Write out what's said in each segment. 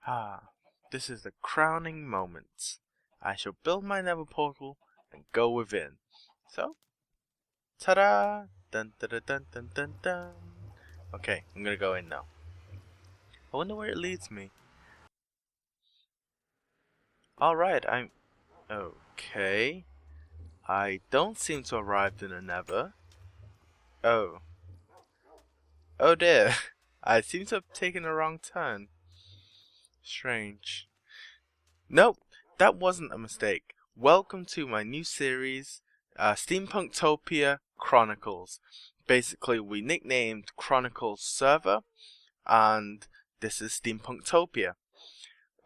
Ah, this is the crowning moment. I shall build my nether portal and go within. So, ta-da! Dun dun dun dun dun dun dun. Okay, I'm gonna go in now. I wonder where it leads me. Alright, I'm... Okay. I don't seem to have arrived in a nether. Oh. Oh dear. I seem to have taken a wrong turn. Strange. Nope, that wasn't a mistake. Welcome to my new series, Steampunktopia Chronicles. Basically, we nicknamed Chronicles server, and this is Steampunktopia.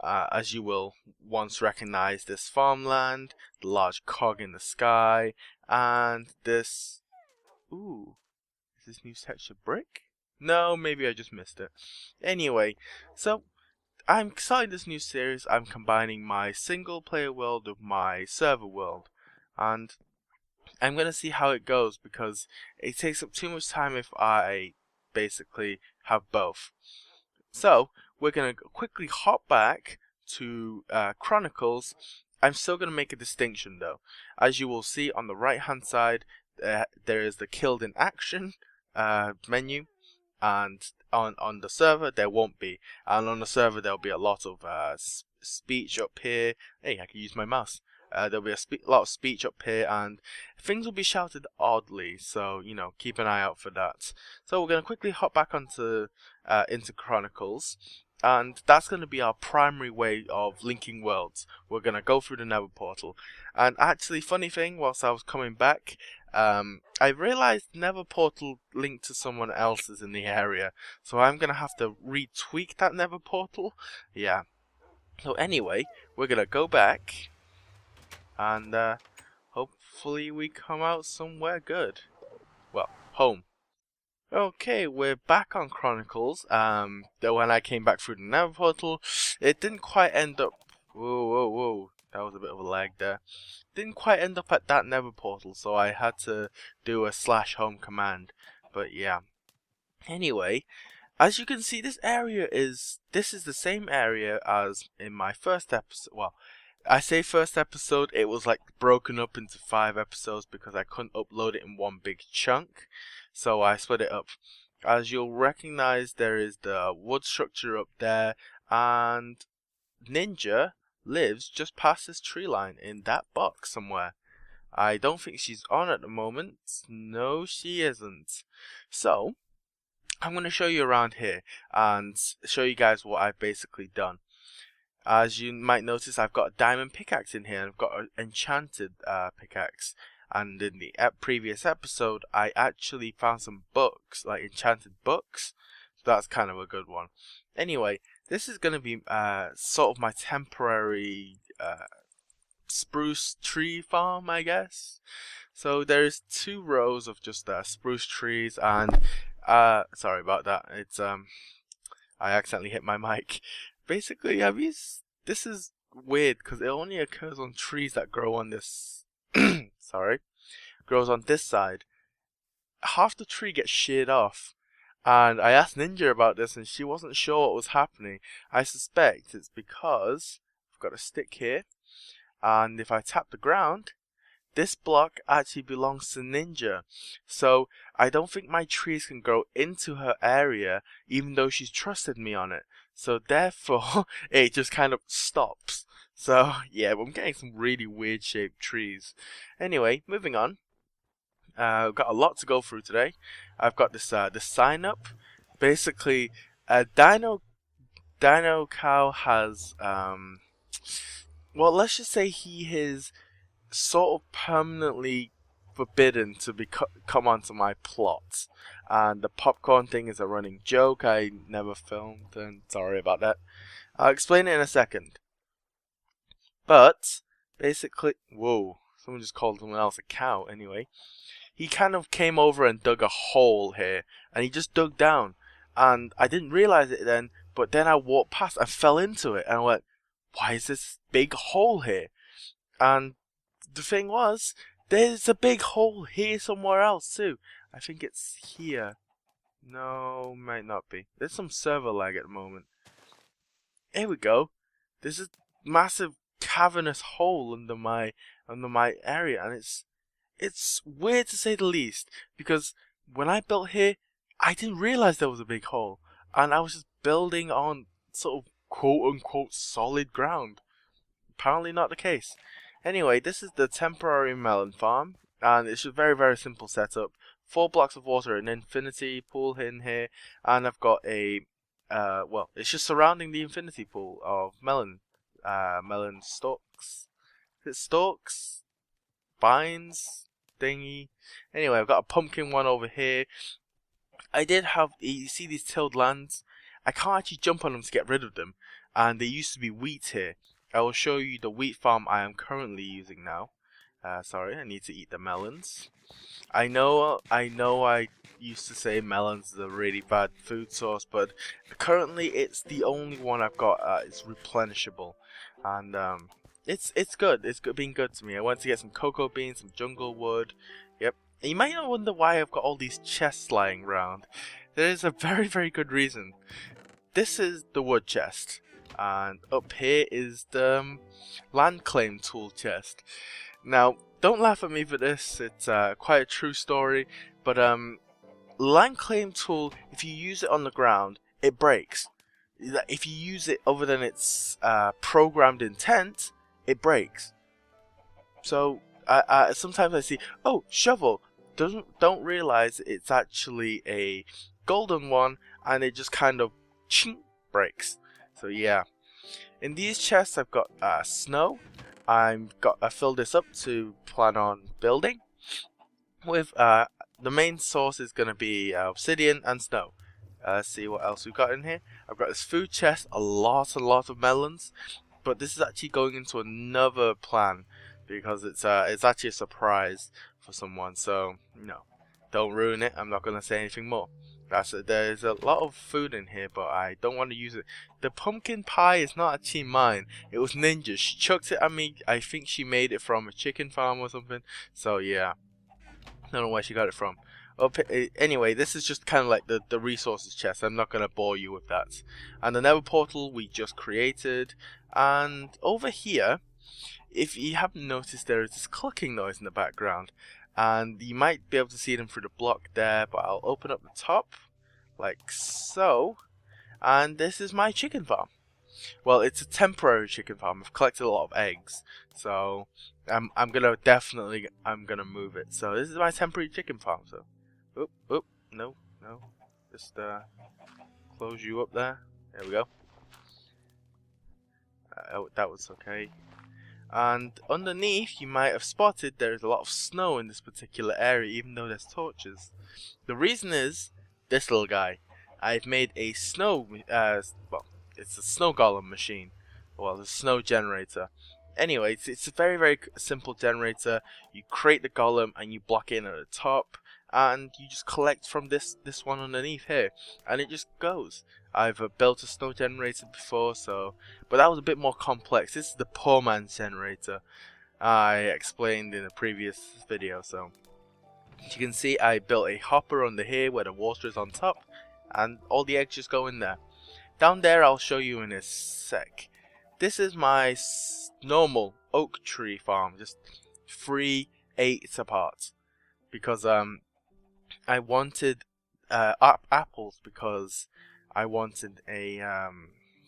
As you will once recognize this farmland, the large cog in the sky, and this... Ooh, is this new texture brick? No, maybe I just missed it. Anyway, so I'm starting this new series. I'm combining my single player world with my server world, and I'm gonna see how it goes because it takes up too much time if I basically have both. So we're gonna quickly hop back to Chronicles. I'm still gonna make a distinction though. As you will see on the right hand side, there is the killed in action menu, and on the server there won't be, and on the server there'll be a lot of speech up here. Hey, I can use my mouse. There'll be a lot of speech up here, and things will be shouted oddly, so you know, keep an eye out for that. So we're going to quickly hop back onto into Chronicles, and that's going to be our primary way of linking worlds. We're going to go through the nether portal, and actually, funny thing, whilst I was coming back, I realized nether portal linked to someone else's in the area, so I'm gonna have to retweak that nether portal. Yeah. So anyway, we're gonna go back, and hopefully we come out somewhere good. Well, home. Okay, we're back on Chronicles. Though when I came back through the nether portal, it didn't quite end up. Whoa. That was a bit of a lag there. Didn't quite end up at that nether portal, so I had to do a /home command. But yeah. Anyway, as you can see, this is the same area as in my first episode. Well, I say first episode, it was like broken up into 5 episodes because I couldn't upload it in one big chunk, so I split it up. As you'll recognize, there is the wood structure up there, and Ninja lives just past this tree line in that box somewhere. I don't think she's on at the moment. No, she isn't. So, I'm going to show you around here and show you guys what I've basically done. As you might notice, I've got a diamond pickaxe in here, and I've got an enchanted pickaxe. And in the previous episode, I actually found some books, like enchanted books. So that's kind of a good one. Anyway, this is going to be sort of my temporary spruce tree farm, I guess. So there's 2 rows of just spruce trees, and sorry about that. It's I accidentally hit my mic. Basically, this is weird because it only occurs on trees that grow on this. Sorry, grows on this side. Half the tree gets sheared off, and I asked Ninja about this, and she wasn't sure what was happening. I suspect it's because I've got a stick here, and if I tap the ground, this block actually belongs to Ninja. So I don't think my trees can grow into her area, even though she's trusted me on it. So therefore, it just kind of stops. So yeah, I'm getting some really weird shaped trees. Anyway, moving on. I've got a lot to go through today. I've got this sign up. Basically, Dino Cow has well, let's just say he is sort of permanently forbidden to come onto my plot, and the popcorn thing is a running joke. I never filmed, and sorry about that. I'll explain it in a second. But basically, whoa, someone just called someone else a cow. Anyway, he kind of came over and dug a hole here, and he just dug down, and I didn't realize it then, but then I walked past and fell into it, and I went, why is this big hole here? And the thing was, there's a big hole here somewhere else too. I think it's here. No, might not be. There's some server lag at the moment. Here we go. There's a massive cavernous hole under my area, and it's weird to say the least, because when I built here, I didn't realize there was a big hole, and I was just building on sort of quote unquote solid ground. Apparently not the case. Anyway, this is the temporary melon farm, and it's a very, very simple setup. 4 blocks of water, an infinity pool in here, and I've got a, well, it's just surrounding the infinity pool of melon stalks. Is it stalks? Vines? Thingy? Anyway, I've got a pumpkin one over here. I did have, you see these tilled lands? I can't actually jump on them to get rid of them, and there used to be wheat here. I will show you the wheat farm I am currently using now. Sorry, I need to eat the melons. I know I used to say melons is a really bad food source, but currently it's the only one I've got. It's replenishable, and it's good. It's good, being good to me. I went to get some cocoa beans, some jungle wood. Yep. And you might not wonder why I've got all these chests lying around. There is a very, very good reason. This is the wood chest, and up here is the land claim tool chest. Now, don't laugh at me for this, it's quite a true story, but land claim tool, if you use it on the ground, it breaks. If you use it other than its programmed intent, it breaks. So, sometimes I see, oh, shovel, don't realize it's actually a golden one, and it just kind of ching, breaks. So yeah. In these chests I've got snow. I filled this up to plan on building with the main source is going to be obsidian and snow. Let's see what else we've got in here. I've got this food chest, a lot of melons, but this is actually going into another plan because it's actually a surprise for someone, so no, don't ruin it. I'm not going to say anything more. There's a lot of food in here, but I don't want to use it. The pumpkin pie is not actually mine. It was Ninja's. She chucked it at me. I think she made it from a chicken farm or something. So yeah, I don't know where she got it from. Anyway, this is just kind of like the resources chest. I'm not going to bore you with that. And the nether portal we just created. And over here, if you haven't noticed, there is this clucking noise in the background. And you might be able to see them through the block there, but I'll open up the top, like so. And this is my chicken farm. Well, it's a temporary chicken farm. I've collected a lot of eggs, so I'm gonna move it. So this is my temporary chicken farm. So, no, just close you up there. There we go. Oh, that was okay. And underneath, you might have spotted there's a lot of snow in this particular area, even though there's torches. The reason is this little guy. I've made a snow, well, it's a snow golem machine. Well, it's a snow generator. Anyway, it's a very, very simple generator. You create the golem and you block in at the top, and you just collect from this one underneath here, and it just goes. I've built a snow generator before, but that was a bit more complex. This is the poor man's generator I explained in a previous video. So as you can see, I built a hopper under here where the water is on top, and all the eggs just go in there. Down there I'll show you in a sec. This is my normal oak tree farm, just 8 apart, because I wanted apples because I wanted a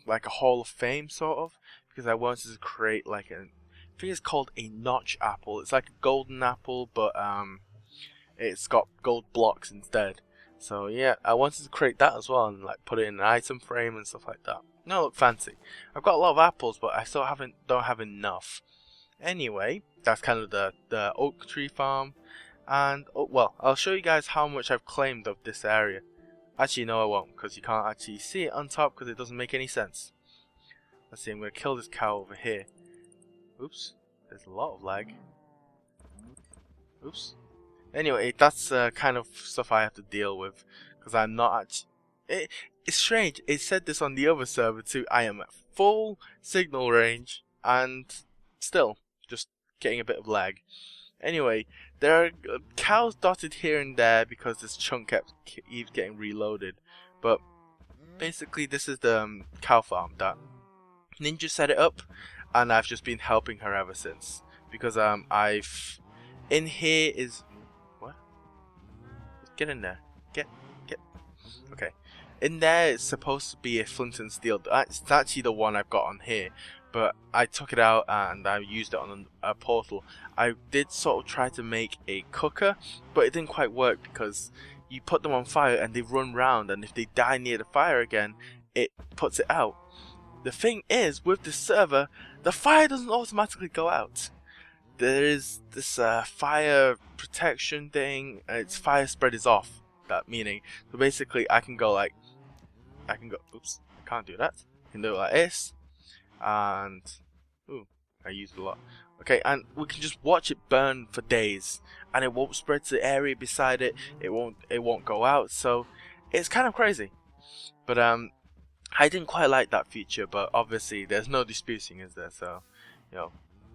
like a Hall of Fame sort of, because I wanted to create like I think it's called a notch apple. It's like a golden apple, but it's got gold blocks instead. So yeah, I wanted to create that as well and like put it in an item frame and stuff like that. No, look fancy. I've got a lot of apples, but I still don't have enough. Anyway, that's kind of the oak tree farm. And well, I'll show you guys how much I've claimed of this area. Actually, no, I won't, because you can't actually see it on top because it doesn't make any sense. Let's see, I'm going to kill this cow over here. Oops, there's a lot of lag. Oops. Anyway, that's kind of stuff I have to deal with, because I'm not actually... It's strange, it said this on the other server too. I am at full signal range, and still, just getting a bit of lag. Anyway, there are cows dotted here and there because this chunk keeps getting reloaded. But basically, this is the cow farm that Ninja set it up, and I've just been helping her ever since. Because I've in here is what? Get in there. Get. Okay. In there it's supposed to be a flint and steel. It's actually the one I've got on here, but I took it out and I used it on a portal. I did sort of try to make a cooker, but it didn't quite work because you put them on fire and they run round, and if they die near the fire again, it puts it out. The thing is, with this server, the fire doesn't automatically go out. There is this fire protection thing, and its fire spread is off. That meaning, so basically I can go, oops, I can't do that. I can do it like this, and, ooh, I used a lot. Okay, and we can just watch it burn for days, and it won't spread to the area beside it. It won't go out, so it's kind of crazy. But I didn't quite like that feature, but obviously there's no disputing, is there? So,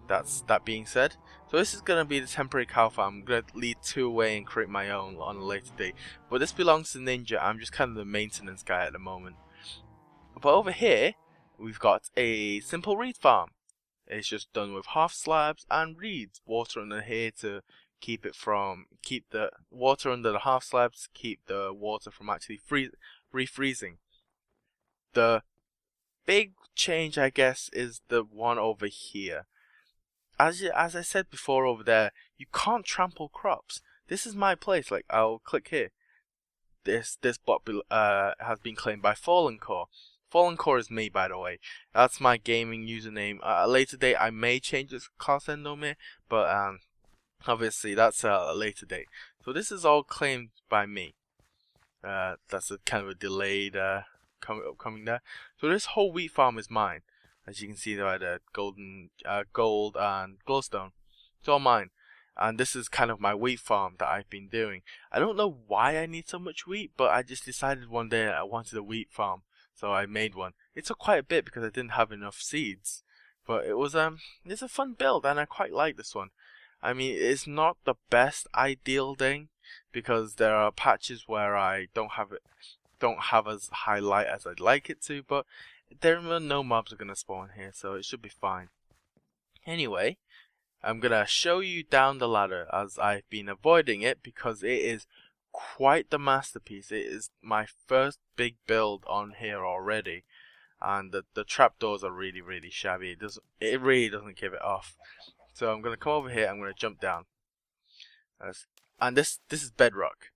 that's that being said. So this is going to be the temporary cow farm. I'm going to lead 2 away and create my own on a later date. But this belongs to Ninja. I'm just kind of the maintenance guy at the moment. But over here, we've got a simple reed farm. It's just done with half slabs and reeds. Water under here to keep the water under the half slabs, keep the water from actually refreezing. The big change, I guess, is the one over here. As I said before over there, you can't trample crops. This is my place. Like, I'll click here. This block has been claimed by Fallen Core. Fallen Core is me, by the way. That's my gaming username. At a later date, I may change it to Klaus Endomere, but obviously that's a later date. So this is all claimed by me. That's a kind of a delayed upcoming there. So this whole wheat farm is mine. As you can see there, the gold and glowstone. It's all mine. And this is kind of my wheat farm that I've been doing. I don't know why I need so much wheat, but I just decided one day I wanted a wheat farm. So I made one. It took quite a bit because I didn't have enough seeds. But it was it's a fun build, and I quite like this one. I mean, it's not the best ideal thing, because there are patches where I don't have as high light as I'd like it to, but there are no mobs are gonna spawn here, so it should be fine. Anyway, I'm gonna show you down the ladder, as I've been avoiding it because it is quite the masterpiece. It is my first big build on here already, and the trapdoors are really shabby. It really doesn't give it off. So I'm gonna come over here. I'm gonna jump down, and this is bedrock,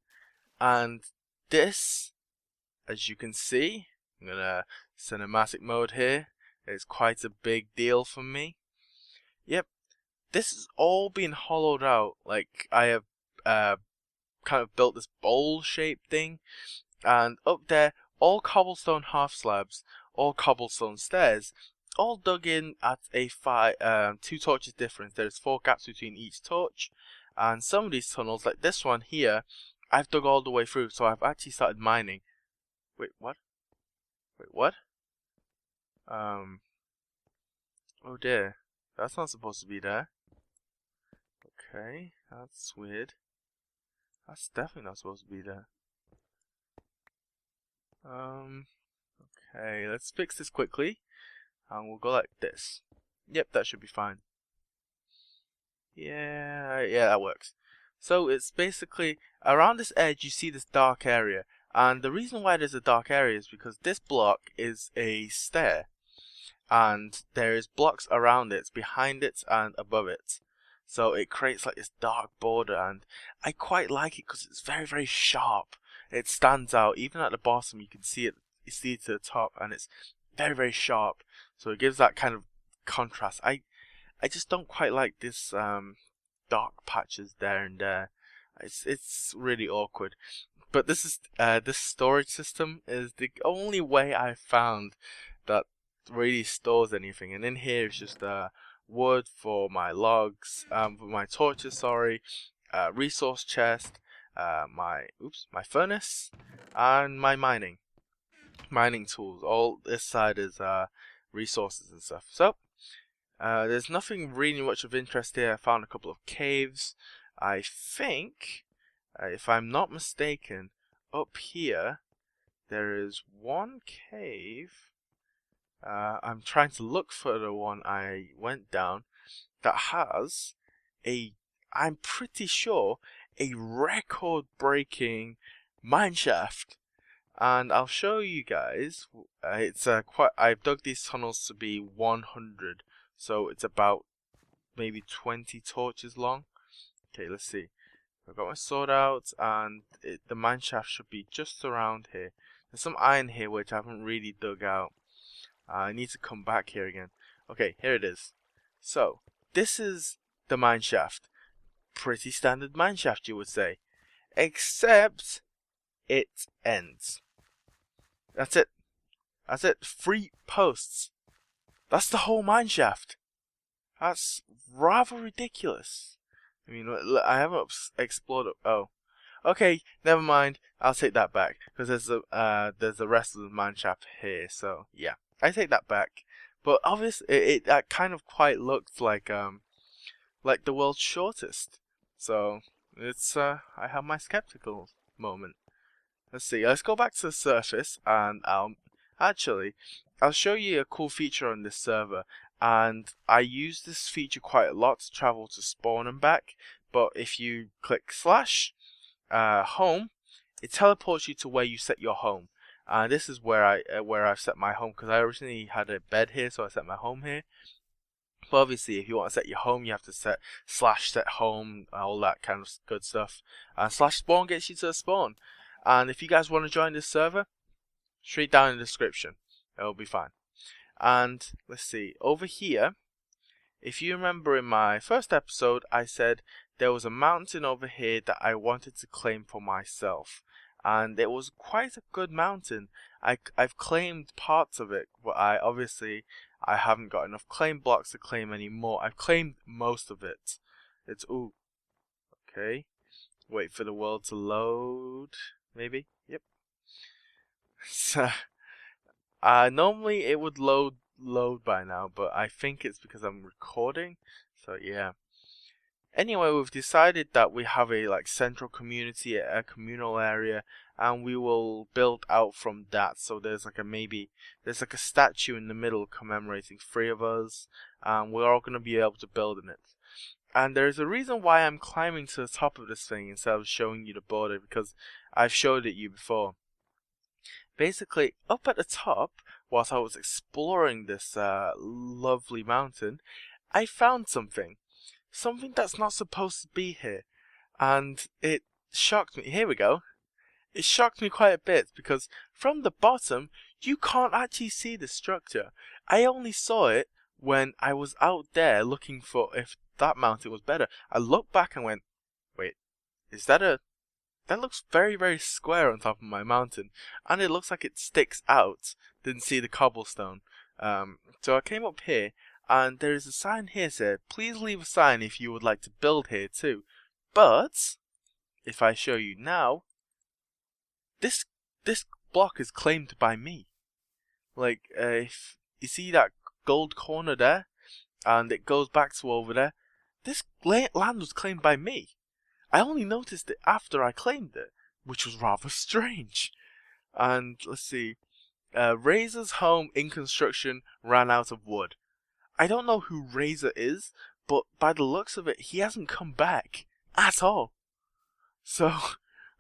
and this, as you can see, I'm gonna cinematic mode here. It's quite a big deal for me. Yep, this has all been hollowed out. Like, I have kind of built this bowl shaped thing, and up there, all cobblestone half slabs, all cobblestone stairs, all dug in at a 2 torches difference. There's 4 gaps between each torch, and some of these tunnels, like this one here, I've dug all the way through, so I've actually started mining. Wait, what? Oh dear, that's not supposed to be there. Okay, that's weird. That's definitely not supposed to be there. Okay, let's fix this quickly, and we'll go like this. Yep, that should be fine. Yeah, that works. So it's basically, around this edge you see this dark area, and the reason why there's a dark area is because this block is a stair, and there is blocks around it, behind it and above it. So it creates like this dark border, and I quite like it because it's very sharp. It stands out. Even at the bottom you can see it, you see it to the top, and it's very sharp. So it gives that kind of contrast. I just don't quite like this dark patches there and there. It's really awkward. But this storage system is the only way I found that really stores anything. And in here it's just wood for my logs, for my torches, sorry, resource chest, my furnace, and my mining tools. All this side is resources and stuff. So there's nothing really much of interest here. I found a couple of caves. I think, if I'm not mistaken, up here there is one cave I'm trying to look for the one I went down that has I'm pretty sure, a record-breaking mineshaft. And I'll show you guys. It's quite. I've dug these tunnels to be 100, so it's about maybe 20 torches long. Okay, let's see. I've got my sword out, and the mineshaft should be just around here. There's some iron here which I haven't really dug out. I need to come back here again. Okay, here it is. So this is the mineshaft. Pretty standard mineshaft, you would say, except it ends. That's it. That's it. 3 posts. That's the whole mineshaft. That's rather ridiculous. I mean, I haven't explored it. Oh, okay. Never mind. I'll take that back because there's the rest of the mineshaft here. So yeah, I take that back. But obviously, it kind of quite looked like the world's shortest. So it's I have my skeptical moment. Let's see, let's go back to the surface, and I'll show you a cool feature on this server. And I use this feature quite a lot to travel to spawn and back. But if you click / home, it teleports you to where you set your home. And this is where I've set my home, because I originally had a bed here, so I set my home here. But obviously, if you want to set your home, you have to set /set home, all that kind of good stuff. And /spawn gets you to the spawn. And if you guys want to join this server, straight down in the description, it'll be fine. And let's see, over here, if you remember in my first episode, I said there was a mountain over here that I wanted to claim for myself. And it was quite a good mountain. I've claimed parts of it, but I haven't got enough claim blocks to claim any more. I've claimed most of it. It's ooh. Okay. Wait for the world to load. Maybe? Yep. So normally it would load by now, but I think it's because I'm recording. So yeah. Anyway, we've decided that we have a central community, a communal area, and we will build out from that. So there's there's a statue in the middle commemorating 3 of us, and we're all gonna be able to build in it. And there's a reason why I'm climbing to the top of this thing instead of showing you the border, because I've showed it you before. Basically, up at the top, whilst I was exploring this lovely mountain, I found something. Something that's not supposed to be here. And it shocked me. Here we go. It shocked me quite a bit, because from the bottom, you can't actually see the structure. I only saw it when I was out there looking for if that mountain was better. I looked back and went, wait, is that that looks very, very square on top of my mountain, and it looks like it sticks out. Didn't see the cobblestone. So I came up here, and there is a sign here said, please leave a sign if you would like to build here too. But if I show you now, this block is claimed by me. If you see that gold corner there, and it goes back to over there, this land was claimed by me. I only noticed it after I claimed it, which was rather strange. And let's see, Razor's home in construction ran out of wood. I don't know who Razor is, but by the looks of it, he hasn't come back at all. So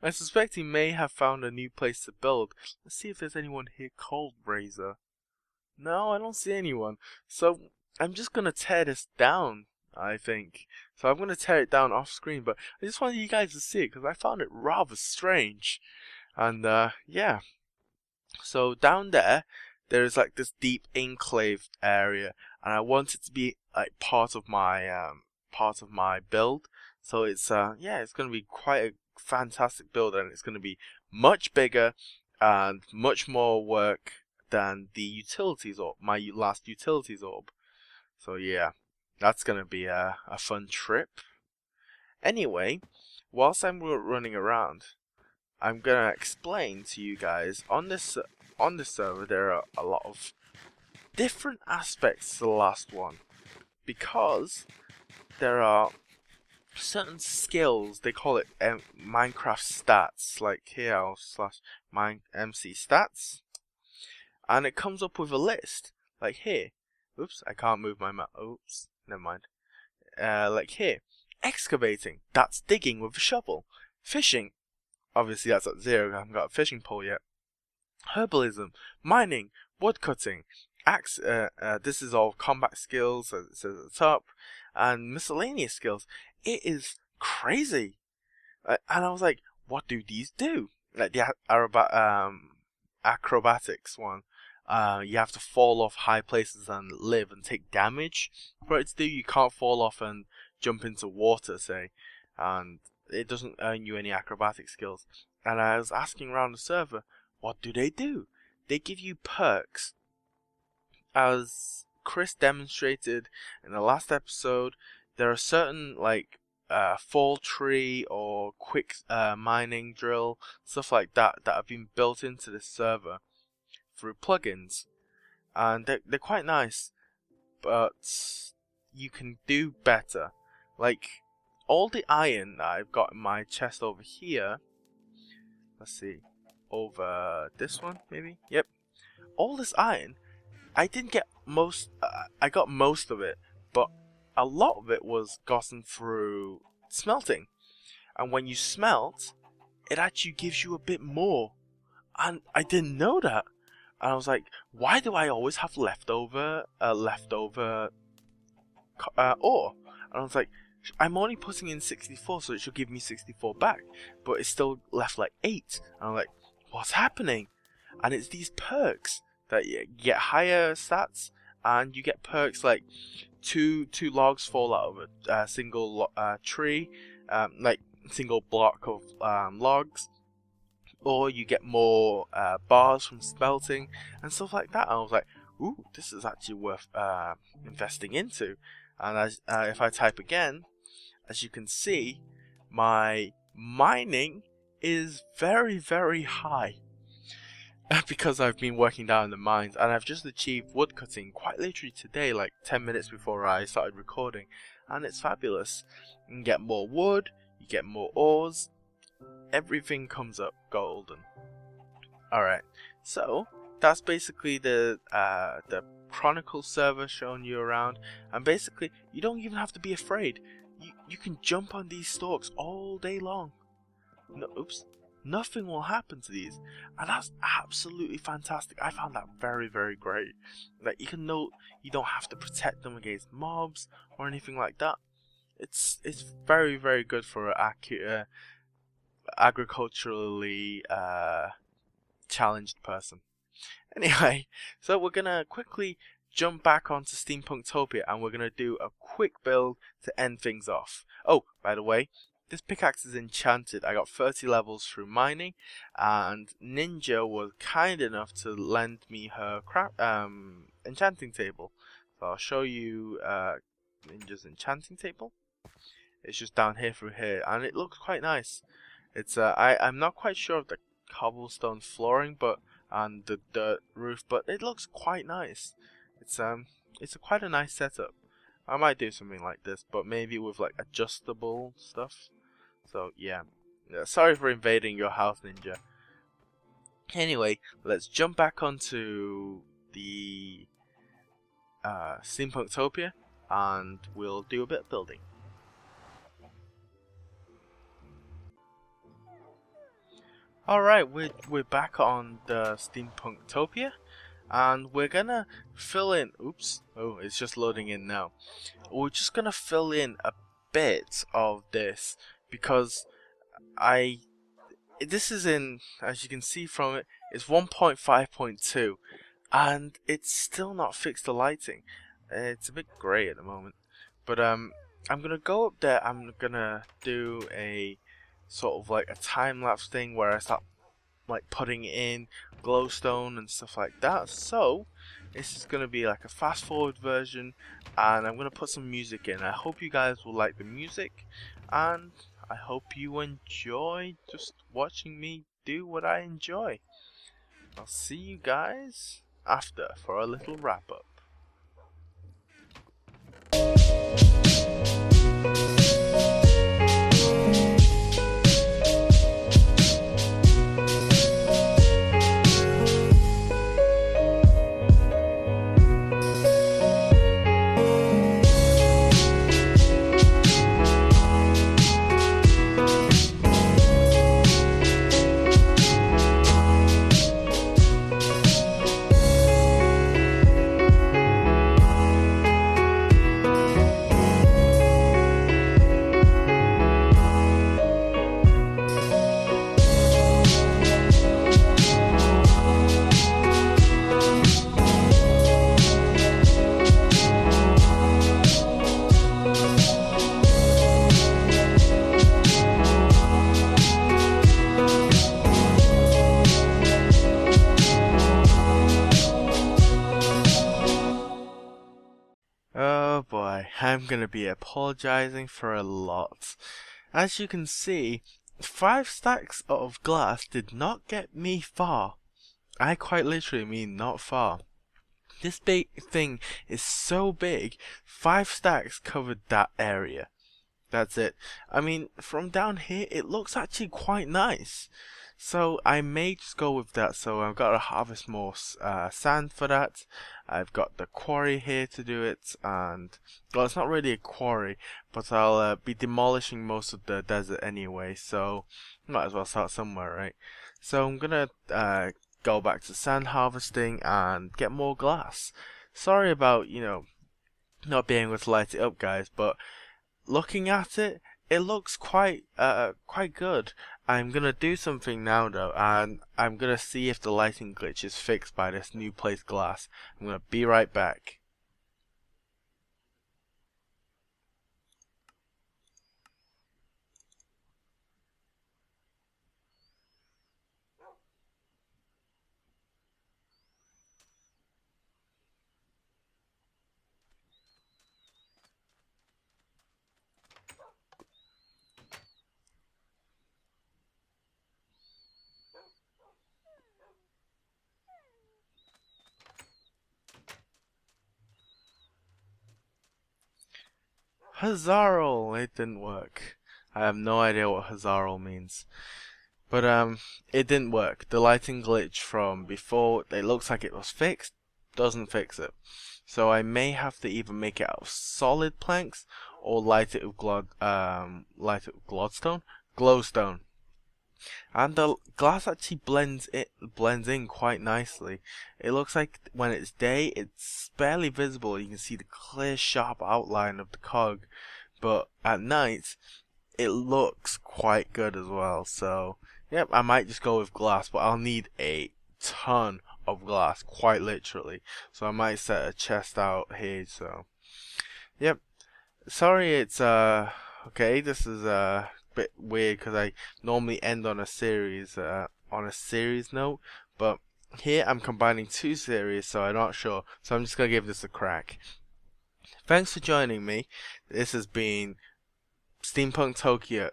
I suspect he may have found a new place to build. Let's see if there's anyone here called Razor. No, I don't see anyone. So I'm just gonna tear this down, I think. So I'm going to tear it down off screen, but I just wanted you guys to see it because I found it rather strange. And yeah. So down there's this deep enclave area, and I want it to be part of my build. So it's it's going to be quite a fantastic build, and it's going to be much bigger and much more work than the utilities orb, my last utilities orb. So yeah. That's going to be a fun trip. Anyway, whilst I'm running around, I'm going to explain to you guys, on this server there are a lot of different aspects to the last one. Because there are certain skills, they call it Minecraft stats. Like here I'll /MC stats. And it comes up with a list. Like here. Oops, I can't move my mouse. Oops, never mind. Like here. Excavating. That's digging with a shovel. Fishing. Obviously that's at 0. I haven't got a fishing pole yet. Herbalism. Mining. Woodcutting. Axe. This is all combat skills, as it says at the top. And miscellaneous skills. It is crazy. And I was like, what do these do? Like the acrobatics one. You have to fall off high places and live and take damage for it to do. You can't fall off and jump into water, say, and it doesn't earn you any acrobatic skills. And I was asking around the server, what do? They give you perks. As Chris demonstrated in the last episode, there are certain like fall tree or quick mining drill, stuff like that have been built into this server through plugins, and they're quite nice, but you can do better. Like all the iron that I've got in my chest over here, let's see, over this one maybe, yep, all this iron, I didn't get most, I got most of it, but a lot of it was gotten through smelting, and when you smelt, it actually gives you a bit more, and I didn't know that. And I was like, why do I always have leftover ore? And I was like, I'm only putting in 64, so it should give me 64 back, but it's still left like 8. And I'm like, what's happening? And it's these perks that you get higher stats, and you get perks like two logs fall out of a single tree, like single block of logs. Or you get more bars from smelting and stuff like that. And I was like, ooh, this is actually worth investing into. And as if I type again, as you can see, my mining is very, very high. Because I've been working down in the mines, and I've just achieved woodcutting quite literally today, like 10 minutes before I started recording. And it's fabulous. You can get more wood, you get more ores. Everything comes up golden. Alright, so that's basically the Chronicles server showing you around, and basically you don't even have to be afraid. You can jump on these stalks all day long. Nothing will happen to these, and that's absolutely fantastic. I found that very, very great. Like you don't have to protect them against mobs or anything like that. It's very, very good for an agriculturally challenged person. Anyway, so we're gonna quickly jump back onto Steampunktopia, and we're gonna do a quick build to end things off. Oh, by the way, this pickaxe is enchanted. I got 30 levels through mining, and Ninja was kind enough to lend me her enchanting table. So I'll show you Ninja's enchanting table. It's just down here through here, and it looks quite nice. It's I'm not quite sure of the cobblestone flooring, and the dirt roof, but it looks quite nice. It's quite a nice setup. I might do something like this, but maybe with like adjustable stuff. So yeah, sorry for invading your house, Ninja. Anyway, let's jump back onto the Steampunktopia, and we'll do a bit of building. Alright, we're back on the Steampunktopia, and we're gonna fill in, oops, oh, it's just loading in now. We're just gonna fill in a bit of this, because this is in, as you can see from it, it's 1.5.2, and it's still not fixed the lighting. It's a bit grey at the moment, but I'm gonna go up there, I'm gonna do a sort of like a time-lapse thing where I start like putting in glowstone and stuff like that. So this is going to be like a fast forward version, and I'm going to put some music in. I hope you guys will like the music, and I hope you enjoy just watching me do what I enjoy. I'll see you guys after for a little wrap up. Oh boy, I'm gonna be apologizing for a lot. As you can see, 5 stacks of glass did not get me far. I quite literally mean not far. This big thing is so big, 5 stacks covered that area. That's it. I mean, from down here, it looks actually quite nice. So I may just go with that. So I've got to harvest more sand for that. I've got the quarry here to do it, and well, it's not really a quarry, but I'll be demolishing most of the desert anyway. So might as well start somewhere, right? So I'm gonna go back to sand harvesting and get more glass. Sorry about not being able to light it up, guys, but looking at it, it looks quite good. I'm gonna do something now though, and I'm gonna see if the lighting glitch is fixed by this new placed glass. I'm gonna be right back. Hazarl! It didn't work. I have no idea what Hazarl means. But it didn't work. The lighting glitch from before, it looks like it was fixed, doesn't fix it. So I may have to either make it out of solid planks or light it with glowstone. And the glass actually blends in quite nicely. It looks like when it's day, it's barely visible. You can see the clear, sharp outline of the cog, but at night, it looks quite good as well. So, yep, I might just go with glass, but I'll need a ton of glass, quite literally. So I might set a chest out here. So, yep. Sorry, it's okay. This is bit weird because I normally end on a series note, but here I'm combining 2 series, so I'm not sure. So I'm just gonna give this a crack. Thanks for joining me. This has been Steampunktopia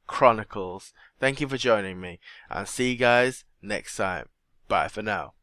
Chronicles. Thank you for joining me, and see you guys next time. Bye for now.